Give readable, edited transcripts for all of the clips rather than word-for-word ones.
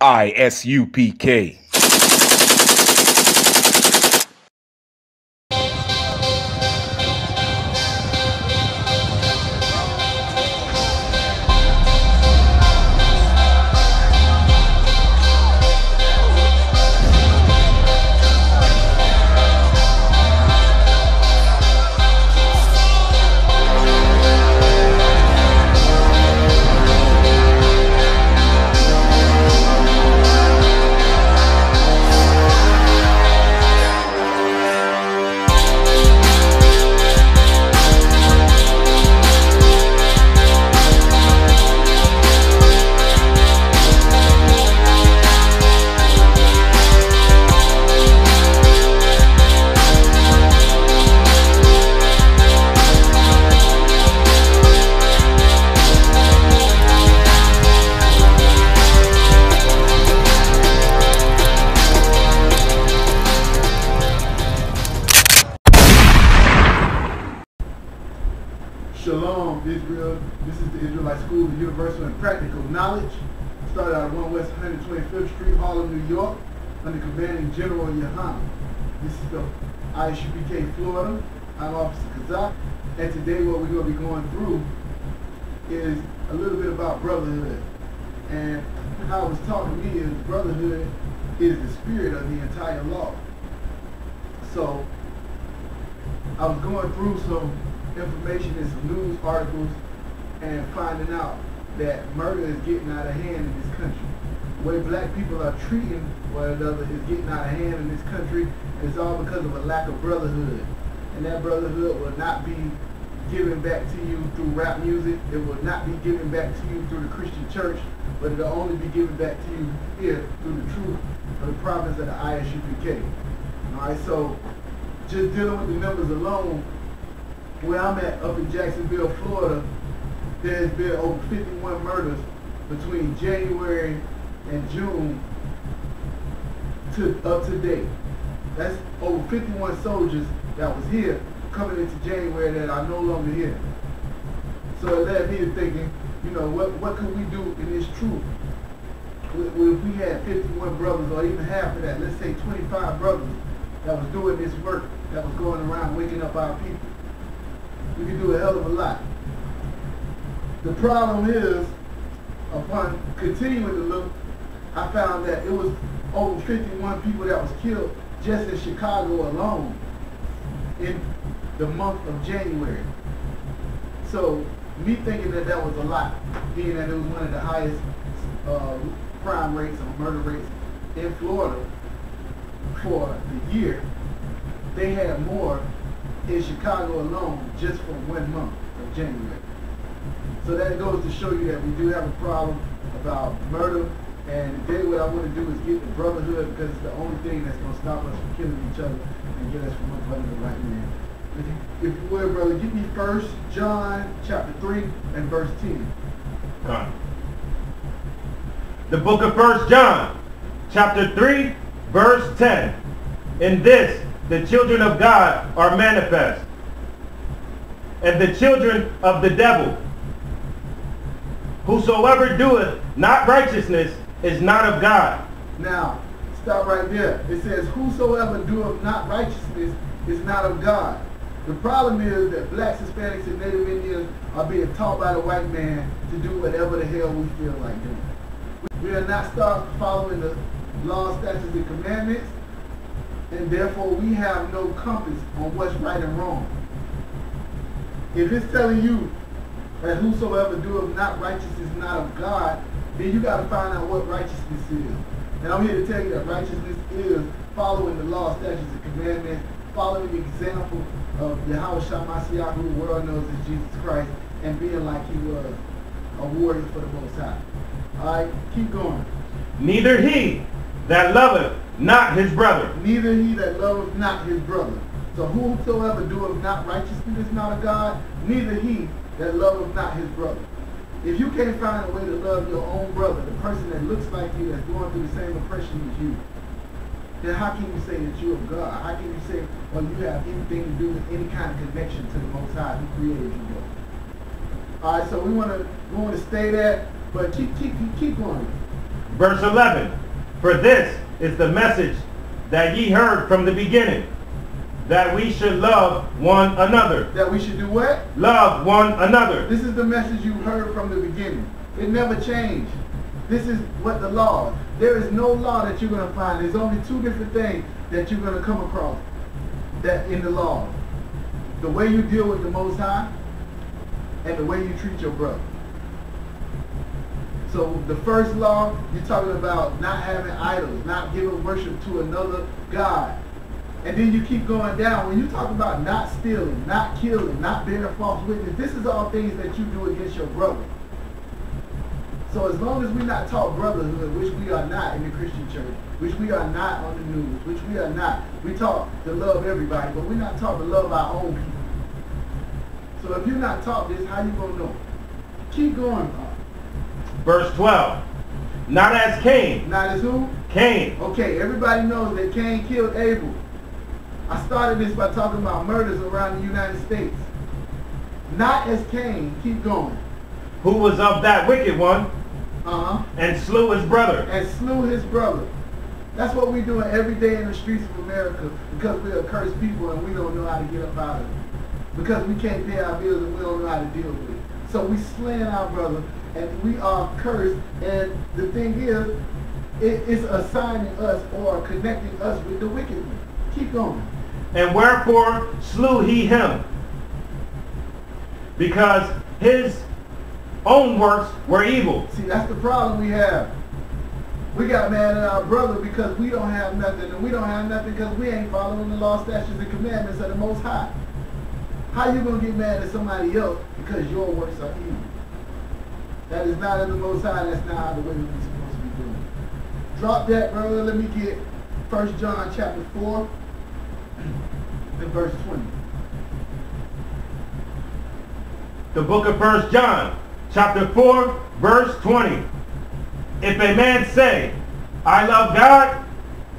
I.S.U.P.K. Shalom, Israel. This is the Israelite School of Universal and Practical Knowledge. Started out 1 West 125th Street, Harlem, New York, under Commanding General YAHANNA. This is the I.S.U.P.K, Florida. I'm Officer Kazak. And today what we're going to be going through is a little bit about brotherhood. And how it was taught to me is brotherhood is the spirit of the entire law. So I was going through some information in some news articles and finding out that murder is getting out of hand in this country. The way black people are treating one another is getting out of hand in this country. It's all because of a lack of brotherhood. And that brotherhood will not be given back to you through rap music. It will not be given back to you through the Christian church, but it will only be given back to you here through the truth of the prophets of the I.S.U.P.K. Alright, so just dealing with the numbers alone, where I'm at up in Jacksonville, Florida, there's been over 51 murders between January and June up to date. That's over 51 soldiers that was here coming into January that are no longer here. So it led me to thinking, you know, what could we do in this truth? If we had 51 brothers, or even half of that, let's say 25 brothers that was doing this work, that was going around waking up our people, we can do a hell of a lot. The problem is, upon continuing to look, I found that it was over 51 people that was killed just in Chicago alone in the month of January. So me thinking that that was a lot, being that it was one of the highest crime rates or murder rates in Florida for the year, they had more in Chicago alone just for 1 month of January. So that goes to show you that we do have a problem about murder, and today what I want to do is get the brotherhood, because it's the only thing that's going to stop us from killing each other and get us from up under the right man. If you would, brother, give me 1 John chapter 3 and verse 10. Come. The book of 1 John chapter 3 verse 10. In this the children of God are manifest, and the children of the devil. Whosoever doeth not righteousness is not of God. Now, stop right there. It says, whosoever doeth not righteousness is not of God. The problem is that blacks, Hispanics, and Native Indians are being taught by the white man to do whatever the hell we feel like doing. We are not start following the law, statutes, and commandments, and therefore we have no compass on what's right and wrong. If it's telling you that whosoever doeth not righteousness is not of God, then you got to find out what righteousness is. And I'm here to tell you that righteousness is following the law, statutes, and commandments, following the example of Yahweh, who the world knows as Jesus Christ, and being like he was, a warrior for the Most High. Alright, keep going. Neither he that loveth not his brother. Neither he that loveth not his brother. So whosoever doeth not righteousness is not of God, neither he that loveth not his brother. If you can't find a way to love your own brother, the person that looks like you, that's going through the same oppression as you, then how can you say that you're of God? How can you say, well, you have anything to do with any kind of connection to the Most High who created you both? Alright, so we want to stay there, but keep going. Verse 11. For this is the message that ye heard from the beginning, that we should love one another. That we should do what? Love one another. This is the message you heard from the beginning. It never changed. This is what the law. There is no law that you're going to find. There's only two different things that you're going to come across that in the law. The way you deal with the Most High and the way you treat your brother. So the first law, you're talking about not having idols, not giving worship to another God. And then you keep going down. When you talk about not stealing, not killing, not bearing false witness, this is all things that you do against your brother. So as long as we're not taught brotherhood, which we are not in the Christian church, which we are not on the news, which we are not, we taught to love everybody, but we're not taught to love our own people. So if you're not taught this, how you going to know? Keep going, Paul. Verse 12. Not as Cain. Not as who? Cain. Okay, everybody knows that Cain killed Abel. I started this by talking about murders around the United States. Not as Cain. Keep going. Who was of that wicked one, and slew his brother. And slew his brother. That's what we're doing every day in the streets of America because we're a cursed people and we don't know how to get up out of it. Because we can't pay our bills and we don't know how to deal with it. So we slaying our brother and we are cursed. And the thing is, it is assigning us or connecting us with the wicked one. Keep going. And wherefore slew he him? Because his own works were evil. See, that's the problem we have. We got mad at our brother because we don't have nothing, and we don't have nothing because we ain't following the law, statutes, and commandments of the Most High. How you going to get mad at somebody else because your works are evil? That is not of the Most High. That's not how the way we're supposed to be doing it. Drop that, brother. Let me get 1 John chapter 4 and verse 20. The book of 1 John, chapter 4, verse 20. If a man say, I love God,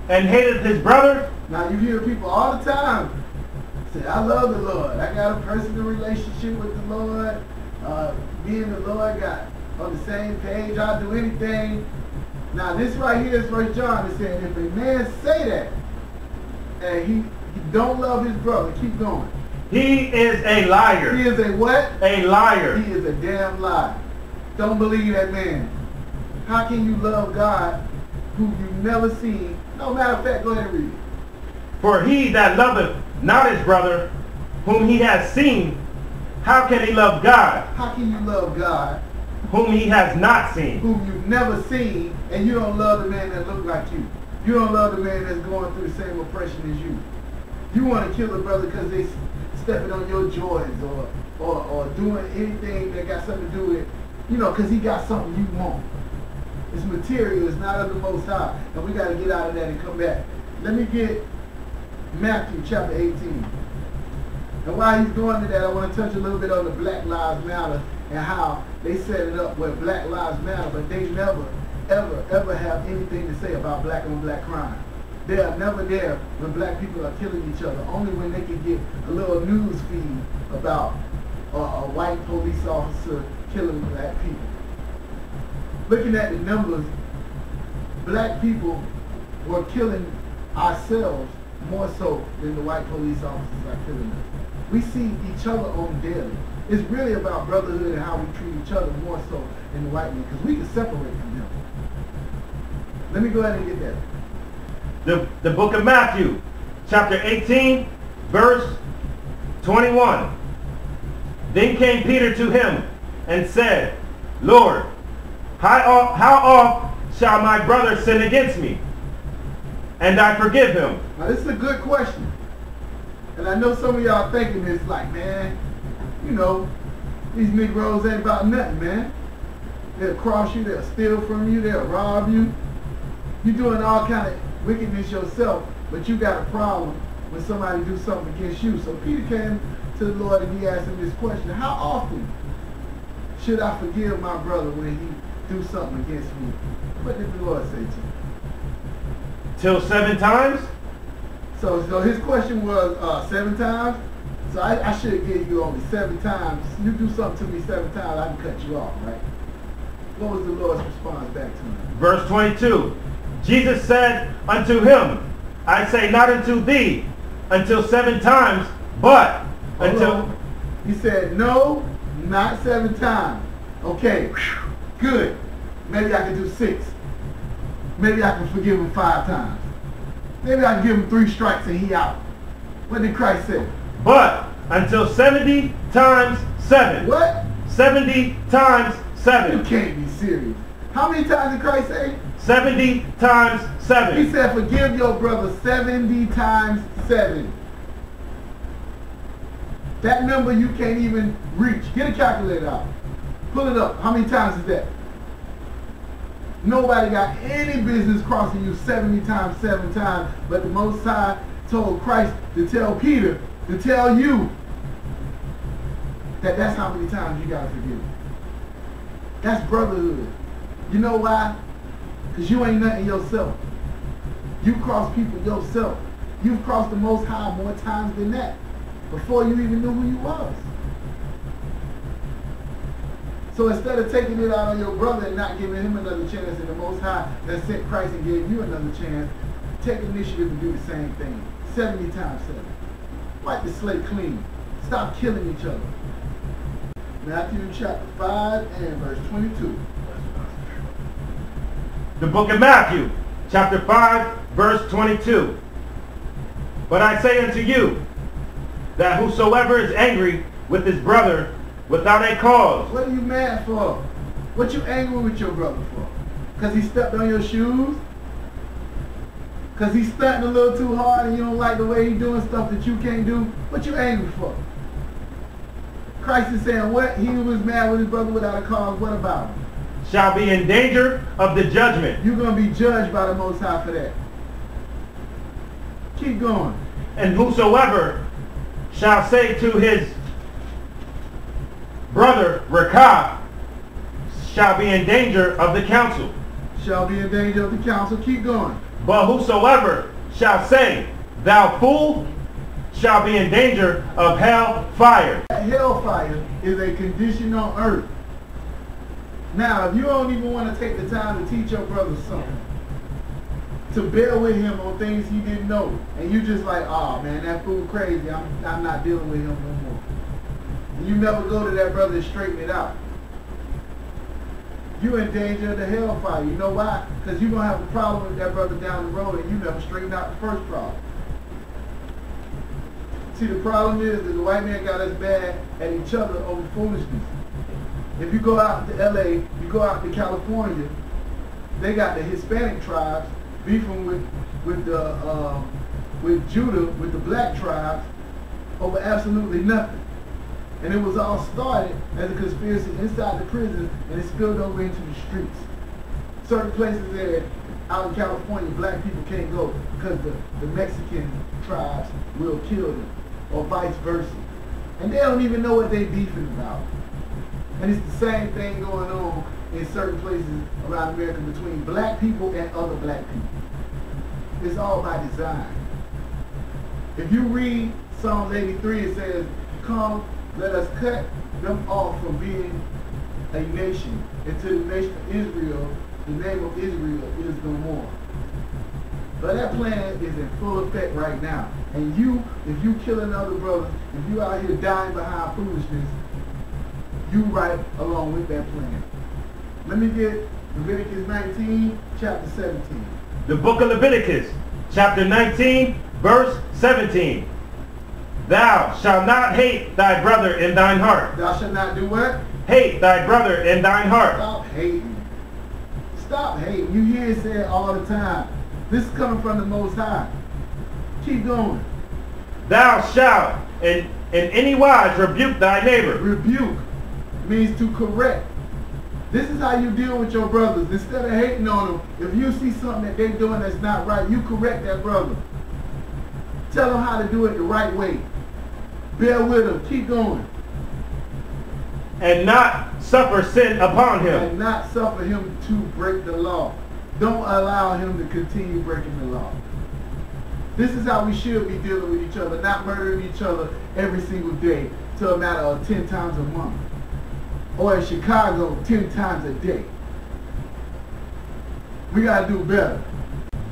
and hateth his brother. Now you hear people all the time say, I love the Lord. I got a personal relationship with the Lord. Me and the Lord got on the same page. I'll do anything. Now this right here is 1 John. It says, if a man say that, and he don't love his brother, keep going. He is a liar. He is a what? A liar. He is a damn liar. Don't believe that man. How can you love God who you've never seen? No matter of fact, go ahead and read it. For he that loveth not his brother, whom he has seen, how can he love God? How can you love God whom he has not seen? Whom you've never seen, and you don't love the man that looks like you. You don't love the man that's going through the same oppression as you. You want to kill the brother because they stepping on your joys or doing anything that got something to do with, you know, because he got something you want. It's material. It's not of the Most High. And we got to get out of that and come back. Let me get Matthew chapter 18. And while he's going to that, I want to touch a little bit on the Black Lives Matter and how they set it up where Black Lives Matter, but they never, ever have anything to say about black on black crime. They are never there when black people are killing each other, only when they can get a little news feed about a white police officer killing black people. Looking at the numbers, black people were killing ourselves more so than the white police officers are killing us. We see each other on daily. It's really about brotherhood and how we treat each other more so than the white men, because we can separate from them. Let me go ahead and get that. The book of Matthew, chapter 18, verse 21. Then came Peter to him and said, Lord, how oft shall my brother sin against me, and I forgive him? Now this is a good question. And I know some of y'all thinking this like, man, you know, these Negroes ain't about nothing, man. They'll cross you, they'll steal from you, they'll rob you. You're doing all kind of wickedness yourself, but you got a problem when somebody do something against you. So Peter came to the Lord and he asked him this question: how often should I forgive my brother when he do something against me? What did the Lord say to him? Till 7 times? So his question was 7 times. So I should give you only 7 times. You do something to me 7 times, I can cut you off, right? What was the Lord's response back to him? Verse 22. Jesus said unto him, I say not unto thee until 7 times, but until... He said, no, not 7 times. Okay, good. Maybe I can do 6. Maybe I can forgive him 5 times. Maybe I can give him 3 strikes and he out. What did Christ say? But until 70 times 7. What? 70 times 7. You can't be serious. How many times did Christ say? 70 times 7. He said, forgive your brother 70 times 7. That number you can't even reach. Get a calculator out. Pull it up. How many times is that? Nobody got any business crossing you 70 times, 7 times, but the Most High told Christ to tell Peter, to tell you that that's how many times you got to forgive. That's brotherhood. You know why? Because you ain't nothing yourself. You cross people yourself. You've crossed the Most High more times than that before you even knew who you was. So instead of taking it out on your brother and not giving him another chance, and the Most High that sent Christ and gave you another chance, take initiative and do the same thing. 70 times 7. Wipe the slate clean. Stop killing each other. Matthew chapter 5 and verse 22. The book of Matthew, chapter 5, verse 22. But I say unto you, that whosoever is angry with his brother without a cause. What are you mad for? What you angry with your brother for? Because he stepped on your shoes? Because he's stunting a little too hard and you don't like the way he's doing stuff that you can't do? What you angry for? Christ is saying what? He who was mad with his brother without a cause, what about him? Shall be in danger of the judgment. You're going to be judged by the Most High for that. Keep going. And whosoever shall say to his brother, Rakah, shall be in danger of the council. Shall be in danger of the council. Keep going. But whosoever shall say, thou fool, shall be in danger of hell fire. Hellfire is a condition on earth. Now, if you don't even want to take the time to teach your brother something, to bear with him on things he didn't know, and you just like, oh man, that fool crazy, I'm not dealing with him no more. And you never go to that brother and straighten it out. You're in danger of the hellfire. You know why? Because you're going to have a problem with that brother down the road and you never straightened out the first problem. See, the problem is that the white man got us bad at each other over foolishness. If you go out to LA, you go out to California, they got the Hispanic tribes beefing with Judah, with the black tribes, over absolutely nothing. And it was all started as a conspiracy inside the prison, and it spilled over into the streets. Certain places there, out in California, black people can't go because the Mexican tribes will kill them, or vice versa. And they don't even know what they're beefing about. And it's the same thing going on in certain places around America between black people and other black people. It's all by design. If you read Psalms 83, it says, come, let us cut them off from being a nation. Until the nation of Israel, the name of Israel is no more. But that plan is in full effect right now. And you, if you kill another brother, if you out here dying behind foolishness, you right along with that plan. Let me get Leviticus 19, chapter 17. The book of Leviticus, chapter 19, verse 17. Thou shalt not hate thy brother in thine heart. Thou shalt not do what? Hate thy brother in thine heart. Stop hating. Stop hating. You hear it said all the time. This is coming from the Most High. Keep going. Thou shalt in any wise rebuke thy neighbor. Rebuke means to correct. This is how you deal with your brothers. Instead of hating on them, if you see something that they're doing that's not right, you correct that brother. Tell them how to do it the right way. Bear with them. Keep going. And not suffer sin upon him. And not suffer him to break the law. Don't allow him to continue breaking the law. This is how we should be dealing with each other, not murdering each other every single day to a matter of 10 times a month. Or in Chicago, 10 times a day. We got to do better.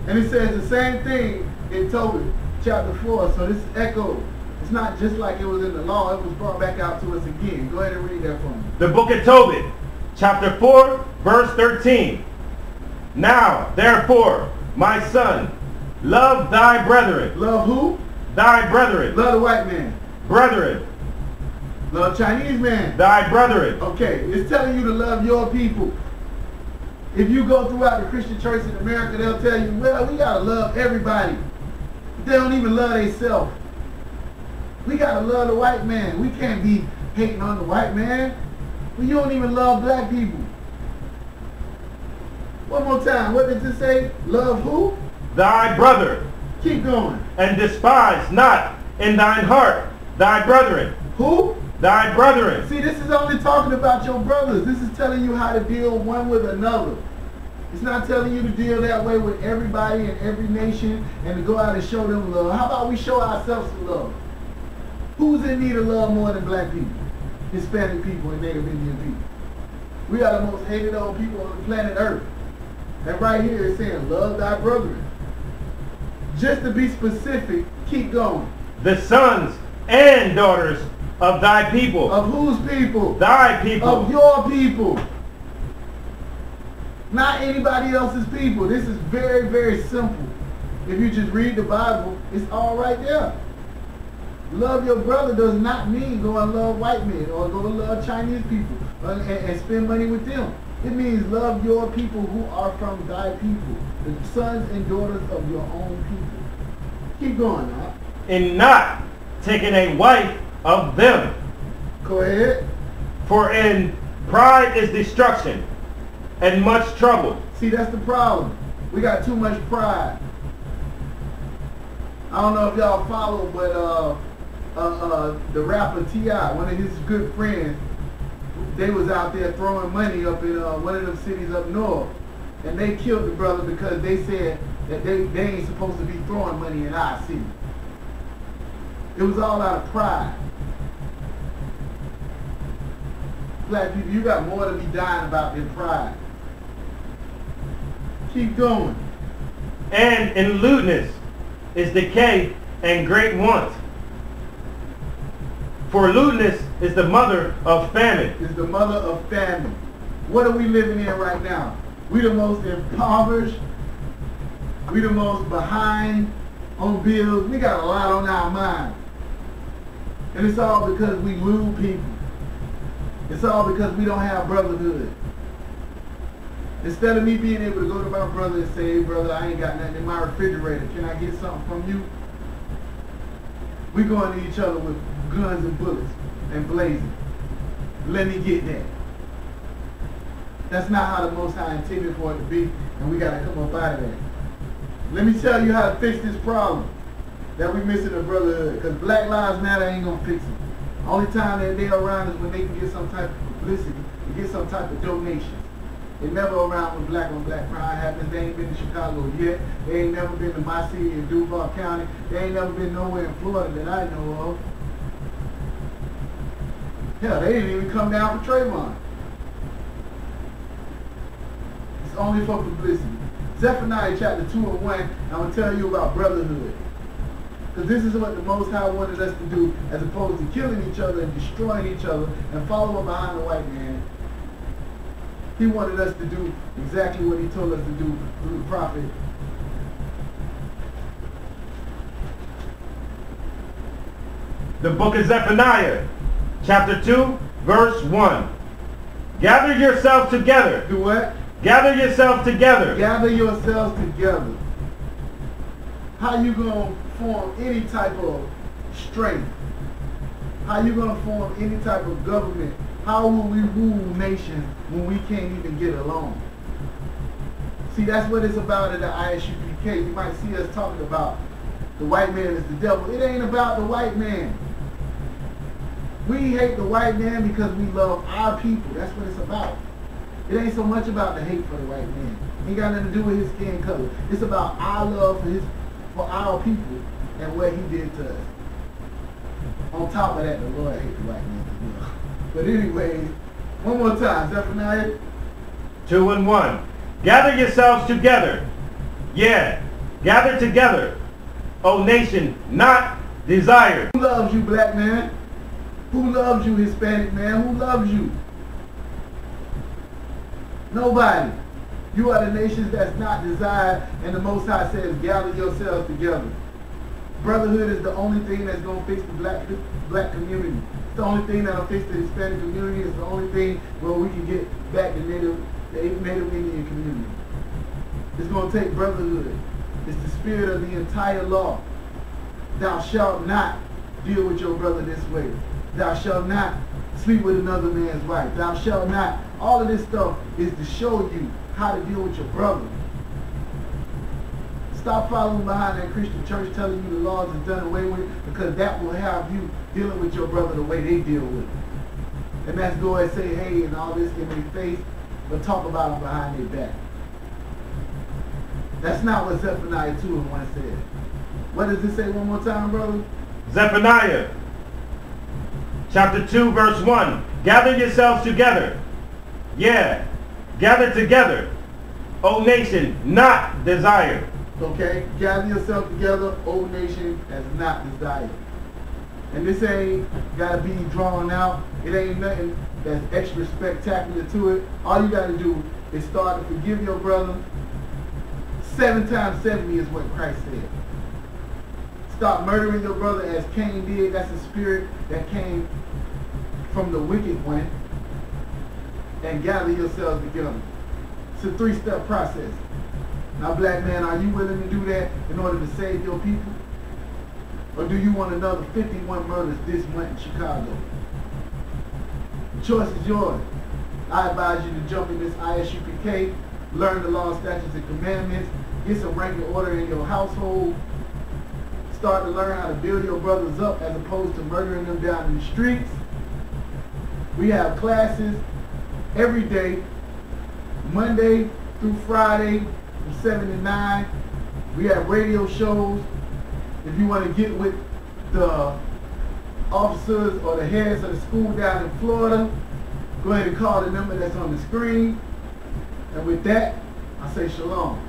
And it says the same thing in Tobit chapter 4. So this is echoed. It's not just like it was in the law. It was brought back out to us again. Go ahead and read that for me. The book of Tobit, chapter 4, verse 13. Now, therefore, my son, love thy brethren. Love who? Thy brethren. Love the white man. Brethren. Love Chinese man. Thy brethren. Okay, it's telling you to love your people. If you go throughout the Christian church in America, they'll tell you, well, we got to love everybody. They don't even love themselves. We got to love the white man. We can't be hating on the white man. Well, you don't even love black people. One more time. What does it say? Love who? Thy brother. Keep going. And despise not in thine heart thy brethren. Who? Thy brethren. See, this is only talking about your brothers. This is telling you how to deal one with another. It's not telling you to deal that way with everybody in every nation and to go out and show them love. How about we show ourselves some love? Who's in need of love more than black people, Hispanic people, and Native Indian people? We are the most hated old people on the planet Earth. And right here it's saying, love thy brethren. Just to be specific, keep going. The sons and daughters of thy people. Of whose people? Thy people. Of your people. Not anybody else's people. This is very, very simple. If you just read the Bible, it's all right there. Love your brother does not mean go and love white men or go and love Chinese people and spend money with them. It means love your people who are from thy people, the sons and daughters of your own people. Keep going now. And not taking a wife of them. Go ahead. For in pride is destruction, and much trouble. See, that's the problem. We got too much pride. I don't know if y'all follow, but the rapper T.I., one of his good friends, they was out there throwing money up in one of them cities up north. And they killed the brother because they said that they ain't supposed to be throwing money in our city. It was all out of pride. Black people, you got more to be dying about than pride. Keep going. And in lewdness is decay and great want. For lewdness is the mother of famine. Is the mother of famine. What are we living in right now? We the most impoverished. We the most behind on bills. We got a lot on our mind. And it's all because we lewd people. It's all because we don't have brotherhood. Instead of me being able to go to my brother and say, hey brother, I ain't got nothing in my refrigerator. Can I get something from you? We going to each other with guns and bullets and blazing. Let me get that. That's not how the Most High intended for it to be, and we got to come up out of that. Let me tell you how to fix this problem that we missing the brotherhood, because Black Lives Matter ain't going to fix it. Only time that they're around is when they can get some type of publicity and get some type of donations. They're never around when black on black crime happens. They ain't been to Chicago yet. They ain't never been to my city in Duval County. They ain't never been nowhere in Florida that I know of. Hell, they didn't even come down for Trayvon. It's only for publicity. Zephaniah chapter 2 and 1, I'm going to tell you about brotherhood. Because this is what the Most High wanted us to do, as opposed to killing each other and destroying each other and following behind the white man. He wanted us to do exactly what he told us to do through the prophet. The book of Zephaniah, chapter 2, verse 1. Gather yourselves together. Do what? Gather yourselves together. Gather yourselves together. How you going to form any type of strength? How you going to form any type of government? How will we rule nations when we can't even get along? See, that's what it's about at the I.S.U.P.K. You might see us talking about the white man is the devil. It ain't about the white man. We hate the white man because we love our people. That's what it's about. It ain't so much about the hate for the white man. It ain't got nothing to do with his skin color. It's about our love for our people and what he did to us. On top of that, the Lord hates the white man as well. But anyways, one more time, Zephaniah 2 and 1. gather yourselves together. Yeah, gather together, O nation not desired. Who loves you, black man? Who loves you, Hispanic man? Who loves you? Nobody. You are the nations that's not desired, and the Most High says, gather yourselves together. Brotherhood is the only thing that's going to fix the black community. It's the only thing that'll fix the Hispanic community. It's the only thing where we can get back the Native Indian community. It's going to take brotherhood. It's the spirit of the entire law. Thou shalt not deal with your brother this way. Thou shalt not sleep with another man's wife. Thou shalt not. All of this stuff is to show you how to deal with your brother. Stop following behind that Christian church telling you the laws is done away with, because that will have you dealing with your brother the way they deal with it. And that's go and say hey and all this in their face, but talk about them behind their back. That's not what Zephaniah 2:1 said. What does it say one more time, brother? Zephaniah chapter 2 verse 1. Gather yourselves together. Yeah, gather together, O nation not desired. Okay, gather yourself together, O nation as not desired. And this ain't got to be drawn out. It ain't nothing that's extra spectacular to it. All you got to do is start to forgive your brother. 7 times 70 is what Christ said. Stop murdering your brother as Cain did. That's a spirit that came from the wicked one. And gather yourselves together. It's a 3-step process. Now, black man, are you willing to do that in order to save your people? Or do you want another 51 murders this month in Chicago? The choice is yours. I advise you to jump in this I.S.U.P.K, learn the law, statutes, and commandments, get some rank and order in your household, start to learn how to build your brothers up as opposed to murdering them down in the streets. We have classes every day, Monday through Friday from 7 to 9. We have radio shows. If you want to get with the officers or the heads of the school down in Florida, go ahead and call the number that's on the screen. And with that, I say shalom.